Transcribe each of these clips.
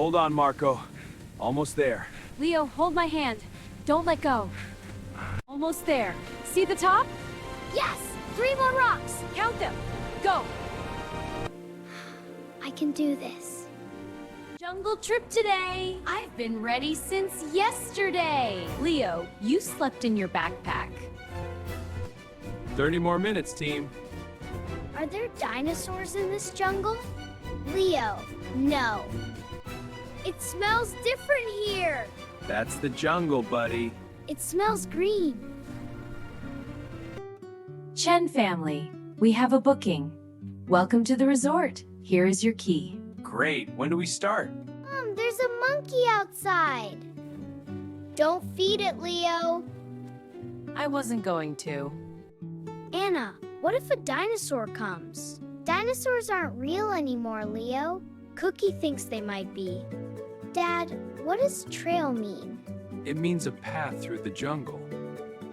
Hold on, Marco. Almost there. Leo, hold my hand. Don't let go. Almost there. See the top? Yes! 3 more rocks! Count them. Go! I can do this. Jungle trip today. I've been ready since yesterday. Leo, you slept in your backpack. 30 more minutes, team. Are there dinosaurs in this jungle? Leo, no. It smells different here. That's the jungle, buddy. It smells green. Chen family, we have a booking. Welcome to the resort. Here is your key. Great. When do we start? There's a monkey outside. Don't feed it, Leo. I wasn't going to. Anna, what if a dinosaur comes? Dinosaurs aren't real anymore, Leo. Cookie thinks they might be. Dad, what does trail mean? It means a path through the jungle.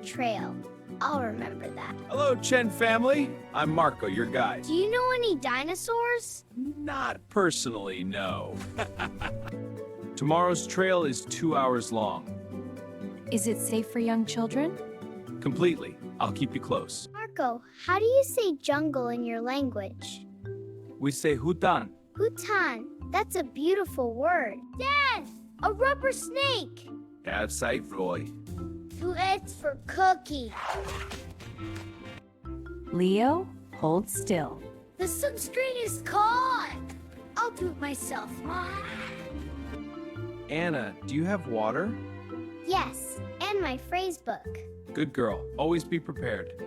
Trail. I'll remember that. Hello, Chen family. I'm Marco, your guide. Do you know any dinosaurs? Not personally, no. Tomorrow's trail is 2 hours long. Is it safe for young children? Completely. I'll keep you close. Marco, how do you say jungle in your language? We say hutan. Bhutan. That's a beautiful word. Dad, a rubber snake. Outside, Roy. It's for Cookie. Leo, hold still. The sunscreen is gone. I'll do it myself. Anna, do you have water? Yes, and my phrase book. Good girl. Always be prepared.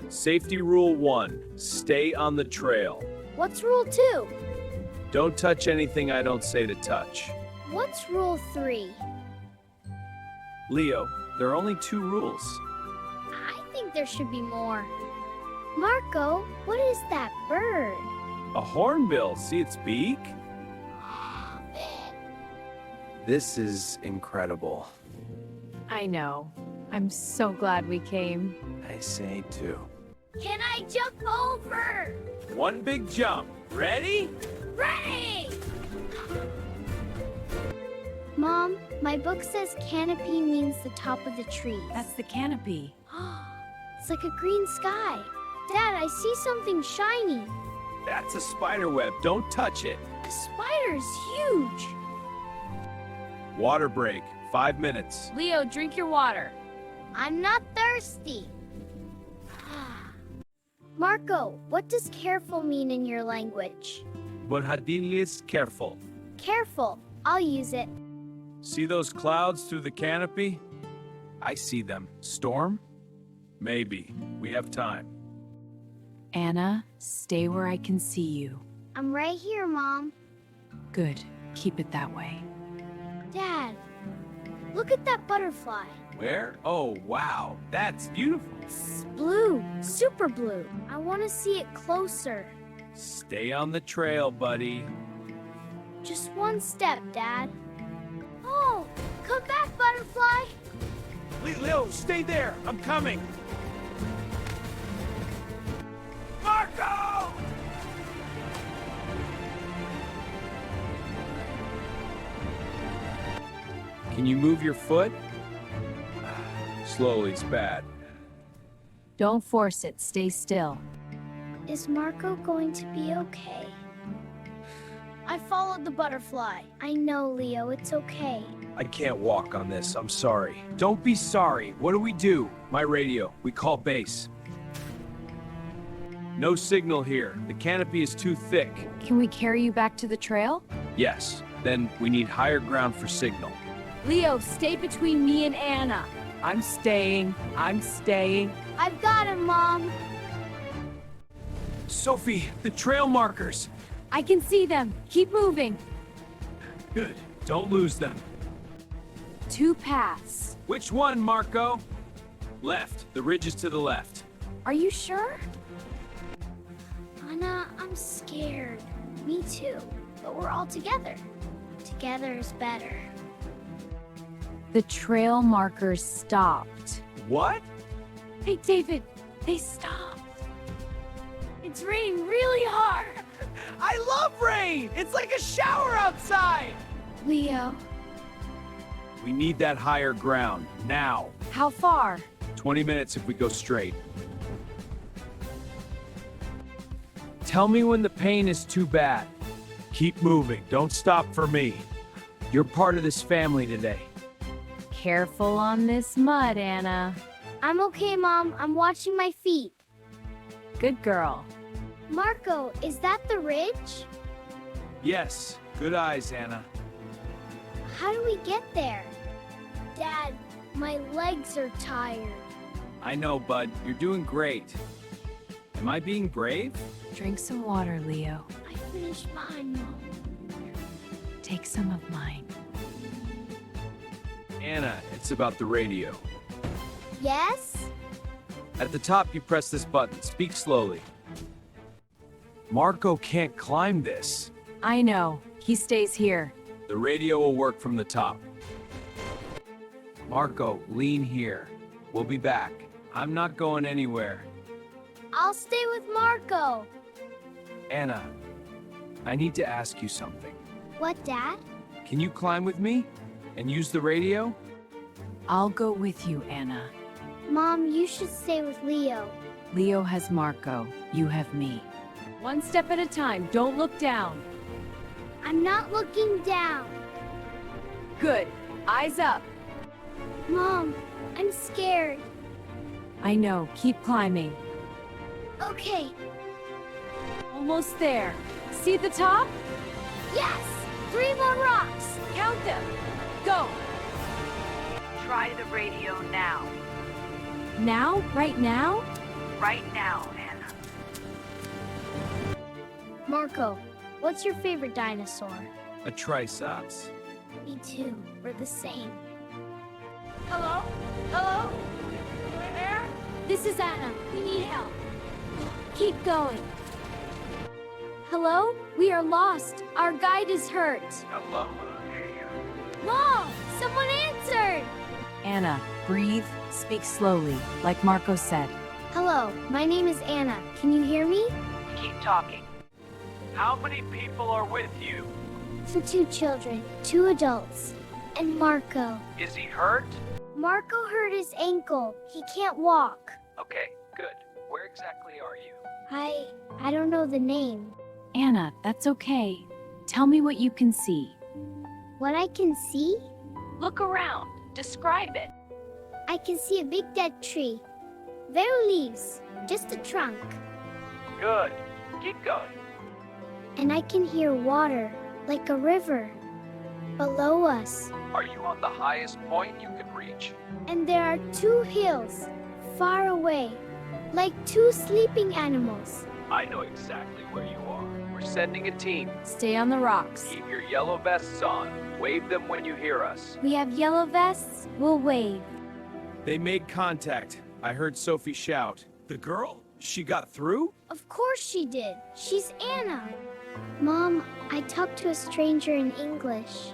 Safety rule 1. Stay on the trail. What's rule 2? Don't touch anything I don't say to touch. What's rule 3? Leo, there are only 2 rules. I think there should be more. Marco, what is that bird? A hornbill. See its beak? This is incredible. I know. I'm so glad we came. I say too. Can I jump over? One big jump. Ready? Ready! Mom, my book says canopy means the top of the trees. That's the canopy. It's like a green sky. Dad, I see something shiny. That's a spider web. Don't touch it. The spider's huge. Water break. 5 minutes. Leo, drink your water. I'm not thirsty. Marco, what does careful mean in your language? But Hadil is careful. Careful. I'll use it. See those clouds through the canopy? I see them. Storm? Maybe. We have time. Anna, stay where I can see you. I'm right here, Mom. Good. Keep it that way. Dad, look at that butterfly. Where? Oh, wow. That's beautiful. It's blue, super blue. I want to see it closer. Stay on the trail, buddy. Just one step, Dad. Oh, come back, butterfly. Leo, stay there. I'm coming. Marco! Can you move your foot? Slowly, it's bad. Don't force it. Stay still. Is Marco going to be okay? I followed the butterfly. I know, Leo, it's okay. I can't walk on this. I'm sorry. Don't be sorry. What do we do? My radio. We call base. No signal here. The canopy is too thick. Can we carry you back to the trail? Yes. Then we need higher ground for signal. Leo, stay between me and Anna. I'm staying. I've got him, Mom. Sophie, the trail markers. I can see them. Keep moving. Good. Don't lose them. 2 paths. Which one, Marco? Left. The ridge is to the left. Are you sure? Anna, I'm scared. Me too. But we're all together. Together is better. The trail markers stopped. What? Hey, David, they stopped. It's raining really hard. I love rain! It's like a shower outside! Leo, We need that higher ground, now. how far? 20 minutes if we go straight. Tell me when the pain is too bad. Keep moving, don't stop for me. You're part of this family today. Careful on this mud, Anna. I'm okay, Mom. I'm watching my feet. Good girl. Marco, is that the ridge? Yes, good eyes, Anna. How do we get there? Dad, my legs are tired. I know, bud, you're doing great. Am I being brave? Drink some water, Leo. I finished mine, Mom. Take some of mine. Anna, it's about the radio. Yes? At the top, you press this button. Speak slowly. Marco can't climb this. I know. He stays here. The radio will work from the top. Marco, lean here. We'll be back. I'm not going anywhere. I'll stay with Marco. Anna, I need to ask you something. What, Dad? Can you climb with me and use the radio? I'll go with you, Anna. Mom, you should stay with Leo. Leo has Marco. You have me. One step at a time. Don't look down. I'm not looking down. Good. Eyes up. Mom, I'm scared. I know. Keep climbing. Okay. Almost there. See the top? Yes! 3 more rocks! Count them. Go. Try the radio now. Now? Right now? Right now, Anna. Marco, what's your favorite dinosaur? A triceps. Me too. We're the same. Hello? Hello? Anyone there? This is Anna. We need help. Keep going. Hello? We are lost. Our guide is hurt. Hello. Mom! Someone answered! Anna, breathe. Speak slowly, like Marco said. Hello, my name is Anna. Can you hear me? Keep talking. How many people are with you? For 2 children, 2 adults, and Marco. Is he hurt? Marco hurt his ankle. He can't walk. Okay, good. Where exactly are you? I don't know the name. Anna, that's okay. Tell me what you can see. What I can see? Look around. Describe it. I can see a big dead tree. No leaves, just a trunk. Good. Keep going. And I can hear water, like a river, below us. Are you on the highest point you can reach? And there are 2 hills, far away, like 2 sleeping animals. I know exactly where you are. We're sending a team. Stay on the rocks. Keep your yellow vests on. Wave them when you hear us. We have yellow vests, we'll wave. They made contact. I heard Sophie shout. The girl? She got through? Of course she did. She's Anna. Mom, I talked to a stranger in English,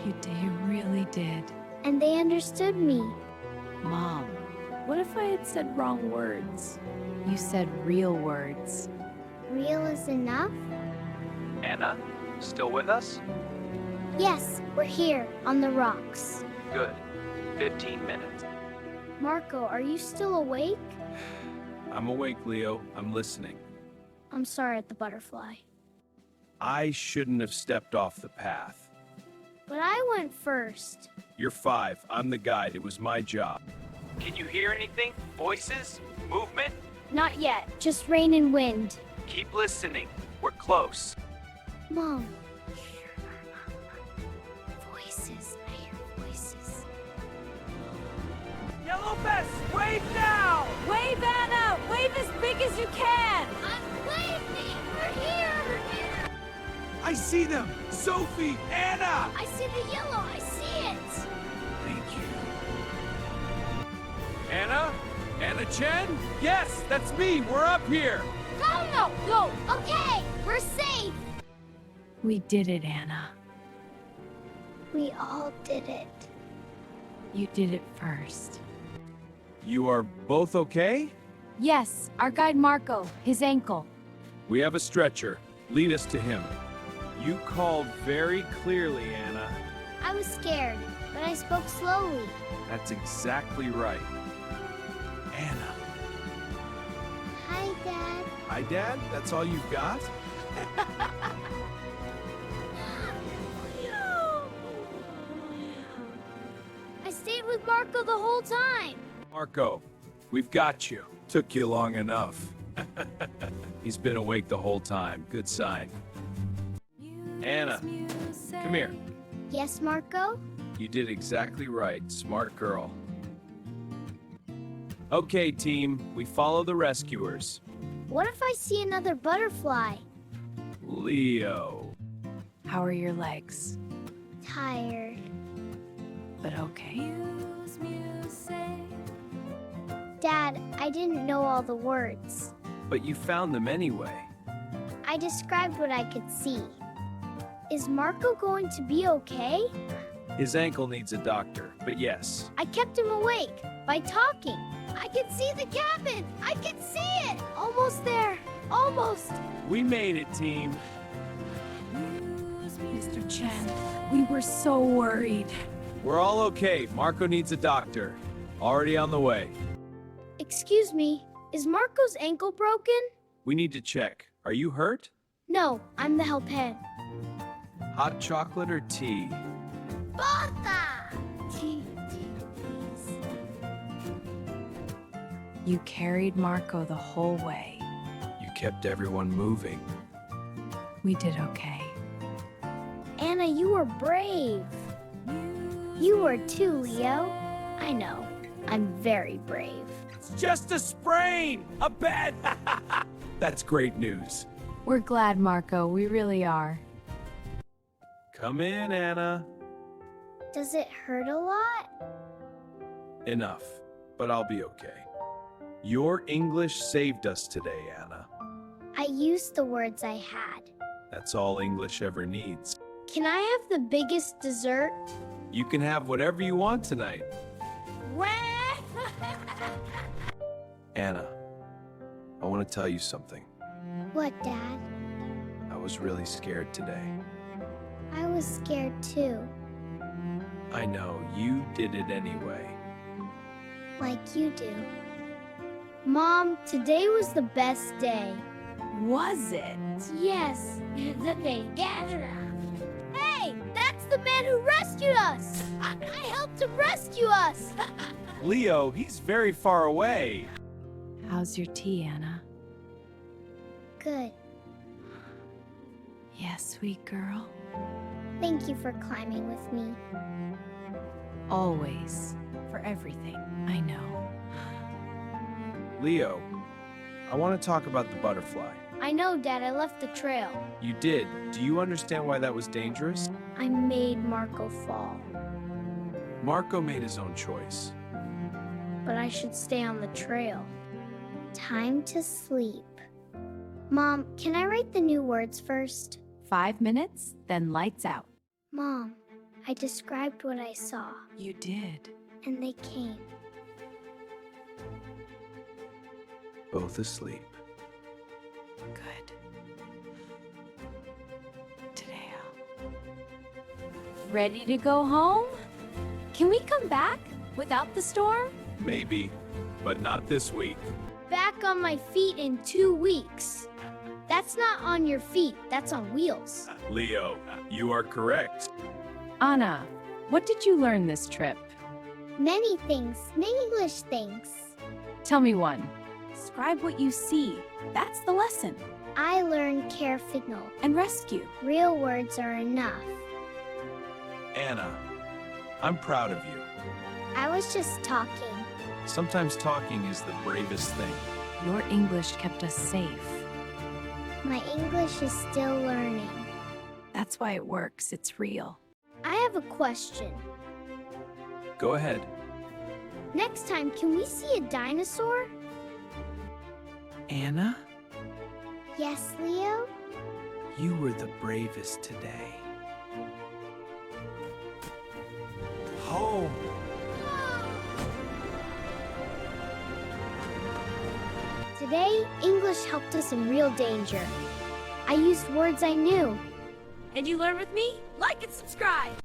You really did. and they understood me. Mom, what if I had said wrong words? You said real words. Real is enough? Anna, still with us? Yes, we're here, on the rocks. Good. 15 minutes. Marco, are you still awake? I'm awake, Leo. I'm listening. I'm sorry at the butterfly. I shouldn't have stepped off the path. But I went first. You're 5. I'm the guide. It was my job. Can you hear anything? Voices? Movement? Not yet, just rain and wind. Keep listening. We're close. Mom. Voices, I hear voices. Yellow vest, wave now! Wave, Anna! Wave as big as you can! I'm waving! We're here! We're here! I see them! Sophie! Anna! I see the yellow, I see it! Thank you. Anna? Anna Chen? Yes, that's me. We're up here. Go! Okay, we're safe! We did it, Anna. We all did it. You did it first. You are both okay? Yes, our guide Marco, his ankle. We have a stretcher. Lead us to him. You called very clearly, Anna. I was scared, but I spoke slowly. That's exactly right. Anna. Hi, Dad. Hi, Dad? That's all you've got? I stayed with Marco the whole time. Marco, we've got you. Took you long enough. He's been awake the whole time. Good sign. Anna, come here. Yes, Marco? You did exactly right. Smart girl. Okay, team. We follow the rescuers. What if I see another butterfly? Leo. How are your legs? Tired. But okay. Dad, I didn't know all the words. But you found them anyway. I described what I could see. Is Marco going to be okay? His ankle needs a doctor, but yes. I kept him awake by talking. I can see the cabin. I can see it. Almost there. Almost. We made it, team. Mr. Chen, we were so worried. We're all okay. Marco needs a doctor. Already on the way. Excuse me, is Marco's ankle broken? We need to check. Are you hurt? No, I'm the help hand. Hot chocolate or tea? Bota! Tea, please. You carried Marco the whole way. You kept everyone moving. We did okay. Anna, you were brave. You were too, Leo. I know. I'm very brave. It's just a sprain! A bed! That's great news. We're glad, Marco. We really are. Come in, Anna. Does it hurt a lot? Enough, but I'll be okay. Your English saved us today, Anna. I used the words I had. That's all English ever needs. Can I have the biggest dessert? You can have whatever you want tonight. Anna, I want to tell you something. What, Dad? I was really scared today. I was scared too. I know, you did it anyway. Like you do. Mom, today was the best day. Was it? Yes, the day. Hey, that's the man who rescued us! I helped him rescue us! Leo, he's very far away. How's your tea, Anna? Good. Yes, sweet girl. Thank you for climbing with me. Always. For everything. I know. Leo, I want to talk about the butterfly. I know, Dad, I left the trail. You did. Do you understand why that was dangerous? I made Marco fall. Marco made his own choice. But I should stay on the trail. Time to sleep. Mom, can I write the new words first? 5 minutes, then lights out. Mom, I described what I saw, You did. and they came. Both asleep. Good. Today Ready to go home? Can we come back without the storm? Maybe, but not this week. Back on my feet in 2 weeks. That's not on your feet, that's on wheels. Leo, you are correct. Anna, what did you learn this trip? Many things, many English things. Tell me one. Describe what you see. That's the lesson. I learned care signal. And rescue. Real words are enough. Anna, I'm proud of you. I was just talking. Sometimes talking is the bravest thing. Your English kept us safe. My English is still learning. That's why it works. It's real. I have a question. Go ahead. Next time, can we see a dinosaur? Anna, Yes, Leo? you were the bravest today. Home. Today, English helped us in real danger. I used words I knew. and you learn with me? Like and subscribe!